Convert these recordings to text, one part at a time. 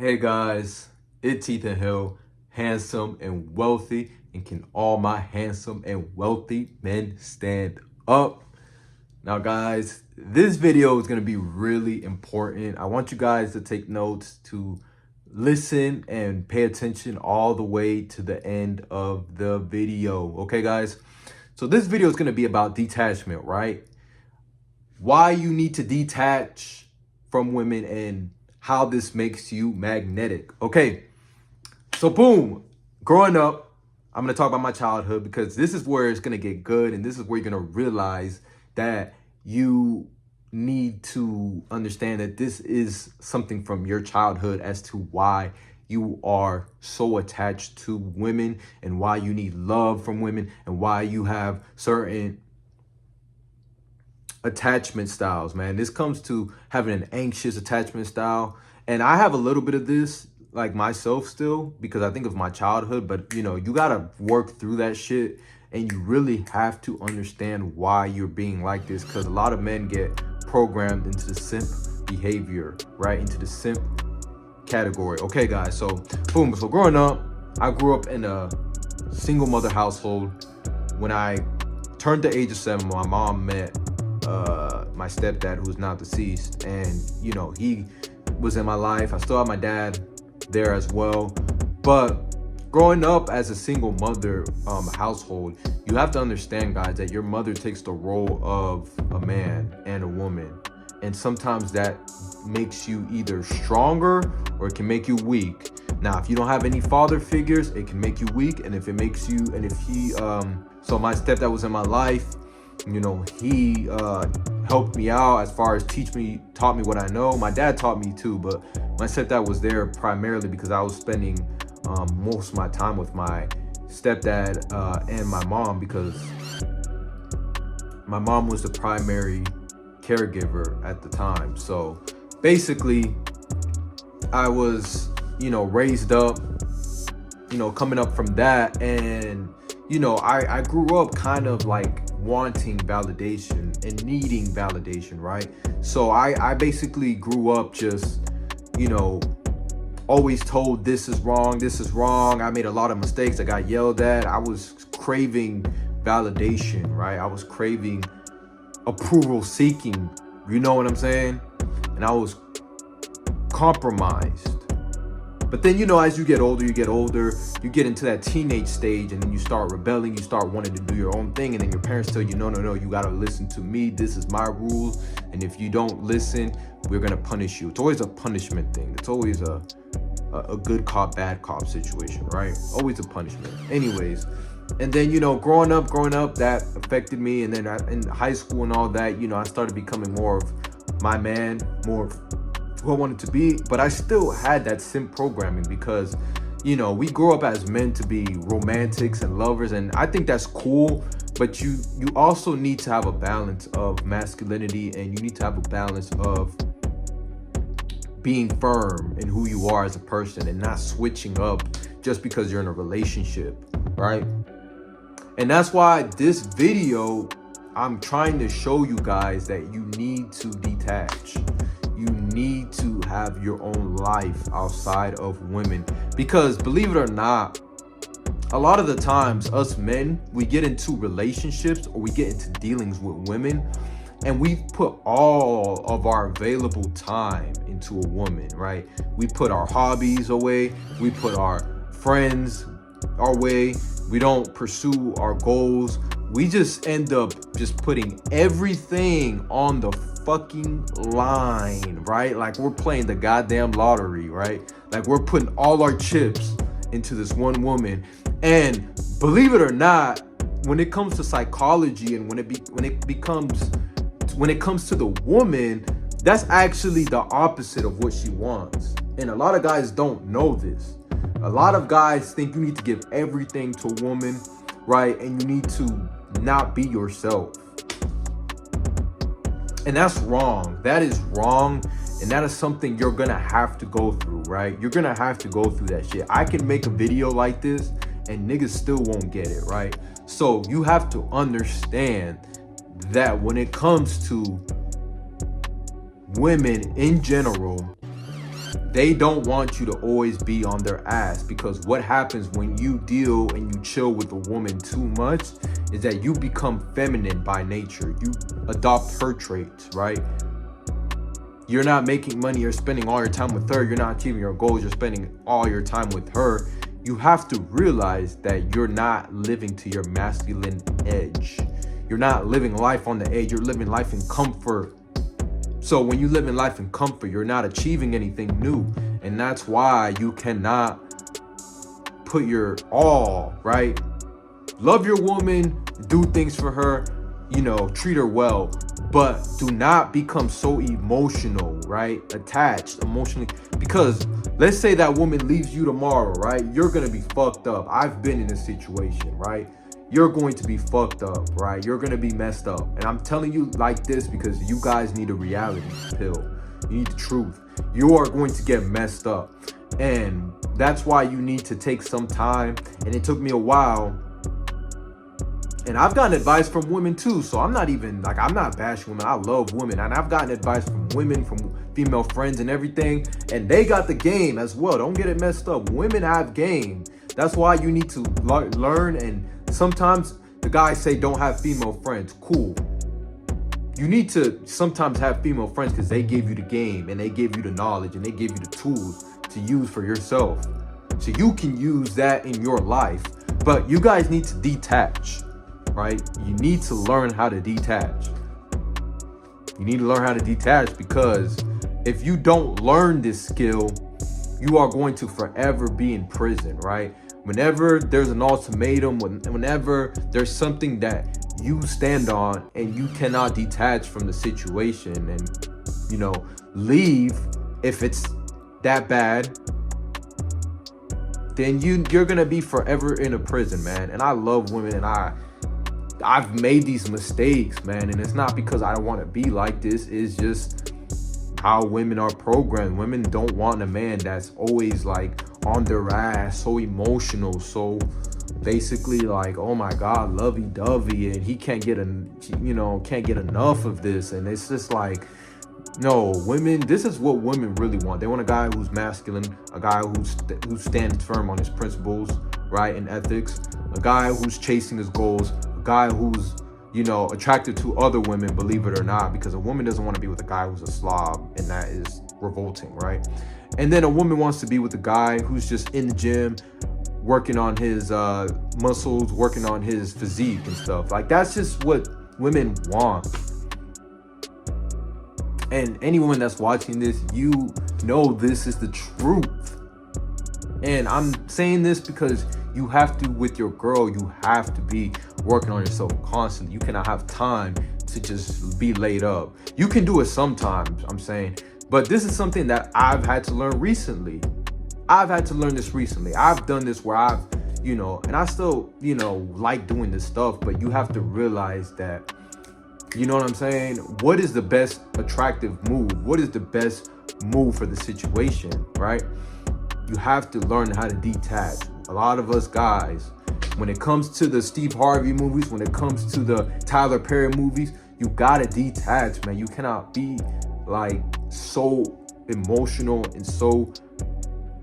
Hey guys, it's Ethan Hill, handsome and wealthy, and can all my handsome and wealthy men stand up? Now guys, this video is going to be really important. I want you guys to take notes, to listen and pay attention all the way to the end of the video. Okay guys? So this video is going to be about detachment, right? Why you need to detach from women and how this makes you magnetic. Okay, so boom, growing up, I'm gonna talk about my childhood because this is where it's gonna get good, and this is where you're gonna realize that you need to understand that this is something from your childhood as to why you are so attached to women and why you need love from women and why you have certain attachment styles, man. This comes to having an anxious attachment style. And I have a little bit of this, like myself still, because I think of my childhood, but you know, you gotta work through that shit and you really have to understand why you're being like this, because a lot of men get programmed into the simp behavior, right? Into the simp category. Okay, guys, so boom. So growing up, I grew up in a single mother household. When I turned the age of 7, my mom met my stepdad, who's now deceased, and you know, he was in my life. I still have my dad there as well. But growing up as a single mother household, you have to understand, guys, that your mother takes the role of a man and a woman, and sometimes that makes you either stronger or it can make you weak. Now, if you don't have any father figures, it can make you weak. And if it makes you, and if he so my stepdad was in my life, you know, he helped me out as far as taught me what I know. My dad taught me too, but my stepdad was there primarily because I was spending most of my time with my stepdad and my mom, because my mom was the primary caregiver at the time. So basically, I was, you know, raised up, you know, coming up from that. And you know, I grew up kind of like wanting validation and needing validation, right? So I basically grew up just, you know, always told this is wrong, this is wrong. I made a lot of mistakes. I got yelled at. I was craving validation, right? I was craving approval seeking, you know what I'm saying? And I was compromised. But then, you know, as you get older, you get into that teenage stage, and then you start rebelling, you start wanting to do your own thing, and then your parents tell you, no, you gotta listen to me, this is my rules, and if you don't listen, we're gonna punish you. It's always a punishment thing. It's always a good cop, bad cop situation, right? Always a punishment. Anyways, and then, you know, growing up, that affected me, and then in high school and all that, you know, I started becoming more of my man, more of who I wanted to be. But I still had that simp programming because, you know, we grow up as men to be romantics and lovers, and I think that's cool. But you also need to have a balance of masculinity, and you need to have a balance of being firm in who you are as a person and not switching up just because you're in a relationship, right? And that's why this video, I'm trying to show you guys that you need to detach. You need to have your own life outside of women, because believe it or not, a lot of the times us men, we get into relationships or we get into dealings with women, and we put all of our available time into a woman, right? We put our hobbies away, we put our friends our way, we don't pursue our goals. We just end up just putting everything on the fucking line, right? Like we're playing the goddamn lottery, right? Like we're putting all our chips into this one woman. And believe it or not, when it comes to psychology and when it comes to the woman, that's actually the opposite of what she wants. And a lot of guys don't know this. A lot of guys think you need to give everything to a woman, right? And you need to not be yourself. And that's wrong. That is wrong. And that is something you're gonna have to go through, right? You're gonna have to go through that shit. I can make a video like this and niggas still won't get it, right? So you have to understand that when it comes to women in general, They don't want you to always be on their ass, because what happens when you deal and you chill with a woman too much is that you become feminine by nature. You adopt her traits, right? You're not making money, you're spending all your time with her, you're not achieving your goals, you're spending all your time with her. You have to realize that you're not living to your masculine edge. You're not living life on the edge, you're living life in comfort. So when you live in life in comfort, you're not achieving anything new. And that's why you cannot put your all, right? Love your woman, do things for her, treat her well, but do not become so emotional, right? Attached emotionally. Because let's say that woman leaves you tomorrow, right? You're gonna be fucked up. I've been in this situation, right? You're going to be fucked up, right? You're gonna be messed up. And I'm telling you like this because you guys need a reality pill. You need the truth. You are going to get messed up. And that's why you need to take some time. And it took me a while. And I've gotten advice from women too. So I'm not bashing women. I love women. And I've gotten advice from women, from female friends and everything. And they got the game as well. Don't get it messed up. Women have game. That's why you need to learn. And sometimes the guys say don't have female friends. Cool. You need to sometimes have female friends because they gave you the game and they gave you the knowledge and they gave you the tools to use for yourself. So you can use that in your life. But you guys need to detach. Right? You need to learn how to detach. You need to learn how to detach, because if you don't learn this skill, you are going to forever be in prison, right? Whenever there's an ultimatum, whenever there's something that you stand on and you cannot detach from the situation and, leave if it's that bad, then you're going to be forever in a prison, man. And I love women, and I've made these mistakes, man, and it's not because I don't want to be like this. It's just how women are programmed. Women don't want a man that's always like on their ass, so emotional, so basically like, oh my God, lovey-dovey, and he can't get enough of this. And it's just like, no, women, this is what women really want. They want a guy who's masculine, a guy who stands firm on his principles, right, and ethics, a guy who's chasing his goals, guy who's attracted to other women, believe it or not, because a woman doesn't want to be with a guy who's a slob, and that is revolting, right? And then a woman wants to be with a guy who's just in the gym working on his muscles, working on his physique and stuff. Like, that's just what women want. And any woman that's watching this, you know this is the truth. And I'm saying this because you have to, with your girl, you have to be working on yourself constantly. You cannot have time to just be laid up. You can do it sometimes, I'm saying, but this is something that I've had to learn recently. I've had to learn this recently. I've done this where I've, and I still, like doing this stuff, but you have to realize that, you know what I'm saying? What is the best attractive move? What is the best move for the situation, right? You have to learn how to detach. A lot of us guys, when it comes to the Steve Harvey movies, when it comes to the Tyler Perry movies, you gotta detach, man. You cannot be like so emotional and so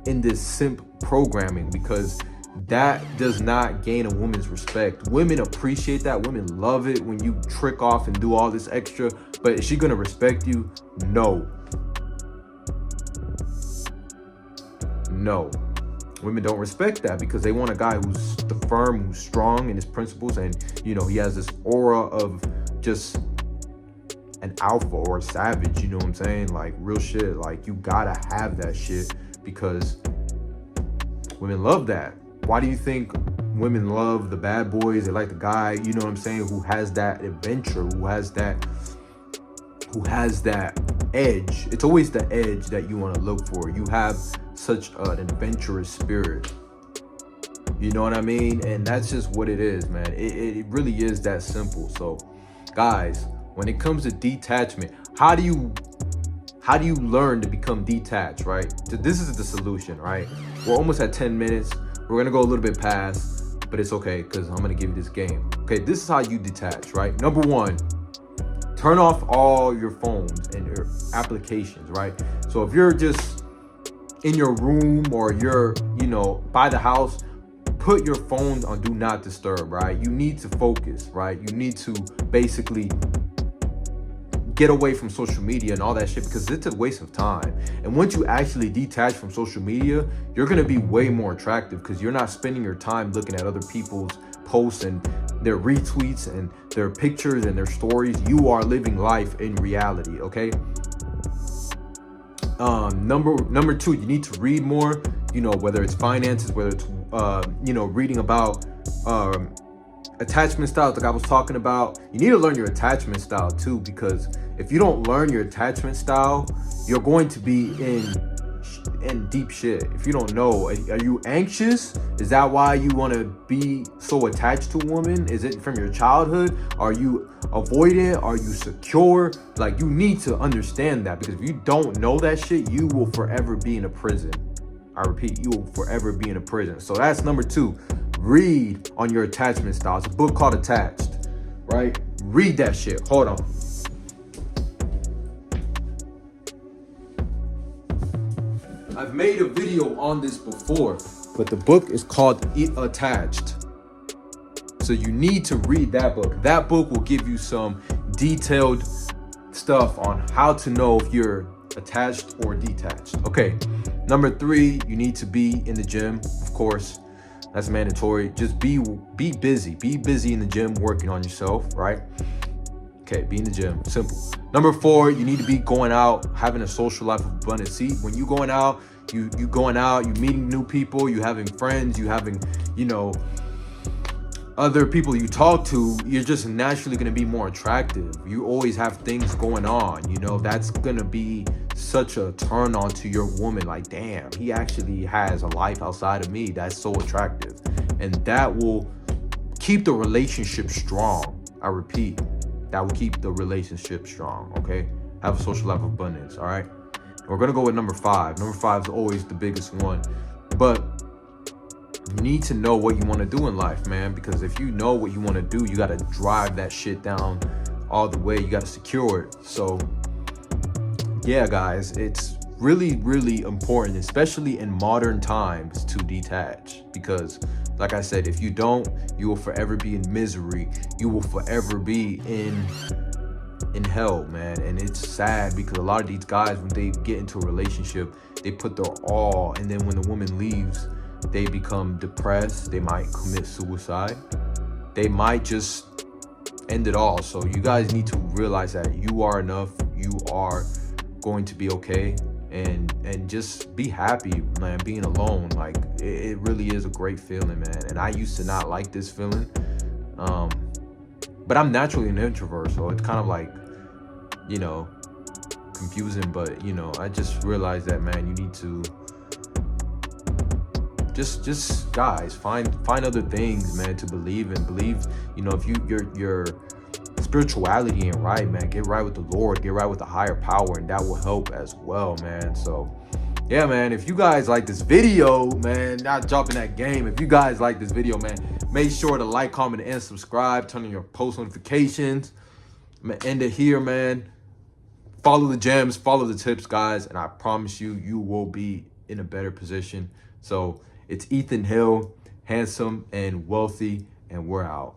in this simp programming, because that does not gain a woman's respect. Women appreciate that. Women love it when you trick off and do all this extra, but is she gonna respect you? No. No. Women don't respect that because they want a guy who's firm, who's strong in his principles, and he has this aura of just an alpha or a savage, you know what I'm saying? Like, real shit. Like, you gotta have that shit because women love that. Why do you think women love the bad boys? They like the guy, you know what I'm saying, who has that adventure, who has that edge. It's always the edge that you want to look for. You have such an adventurous spirit. You know what I mean? And that's just what it is, man. It really is that simple. So, guys, when it comes to detachment, how do you learn to become detached, right? This is the solution, right? We're almost at 10 minutes. We're going to go a little bit past, but it's okay because I'm going to give you this game. Okay, this is how you detach, right? Number one, turn off all your phones and your applications, right? So if you're just in your room or you're, by the house, put your phone on do not disturb, right? You need to focus, right? You need to basically get away from social media and all that shit, because it's a waste of time. And once you actually detach from social media, you're going to be way more attractive, because you're not spending your time looking at other people's posts and their retweets and their pictures and their stories. You are living life in reality, okay? Number two, you need to read more, whether it's finances, whether it's reading about attachment styles, like I was talking about. You need to learn your attachment style too, because if you don't learn your attachment style, you're going to be in deep shit. If you don't know, are you anxious? Is that why you want to be so attached to a woman? Is it from your childhood? Are you avoidant? Are you secure? Like, you need to understand that, because if you don't know that shit, you will forever be in a prison. I repeat, you will forever be in a prison. So that's number two. Read on your attachment style. It's a book called Attached, right? Read that shit. Hold on. I've made a video on this before, but the book is called Attached. So you need to read that book. That book will give you some detailed stuff on how to know if you're attached or detached. Okay. Number three, you need to be in the gym, of course. That's mandatory. Just be busy. Be busy in the gym working on yourself, right? Okay, be in the gym. Simple. Number four, you need to be going out, having a social life of abundance. See, when you going out, you going out, you meeting new people, you having friends, you having, other people you talk to, you're just naturally going to be more attractive. You always have things going on, that's going to be such a turn on to your woman. Like, damn, he actually has a life outside of me. That's so attractive. And that will keep the relationship strong. I repeat, that will keep the relationship strong, okay? Have a social life of abundance, all right? We're going to go with number five. Number five is always the biggest one. But you need to know what you want to do in life, man, because if you know what you want to do, you got to drive that shit down all the way. You got to secure it. So yeah, guys, it's really, really important, especially in modern times, to detach, because like I said, if you don't, you will forever be in misery. You will forever be in hell, man. And it's sad, because a lot of these guys, when they get into a relationship, they put their all, and then when the woman leaves, they become depressed. They might commit suicide. They might just end it all. So you guys need to realize that you are enough. You are going to be okay, and just be happy, man. Being alone, like, it really is a great feeling, man. And I used to not like this feeling, but I'm naturally an introvert, so it's kind of like, confusing. But I just realized that, man, you need to just guys, find other things, man, to believe in. Believe, if your spirituality ain't right, man, get right with the Lord, get right with the higher power, and that will help as well, man. So yeah, man, if you guys like this video, man, not dropping that game. If you guys like this video, man, make sure to like, comment, and subscribe. Turn on your post notifications. I'm gonna end it here, man. Follow the gems, follow the tips, guys, and I promise you will be in a better position. So it's Ethan Hill, handsome and wealthy, and we're out.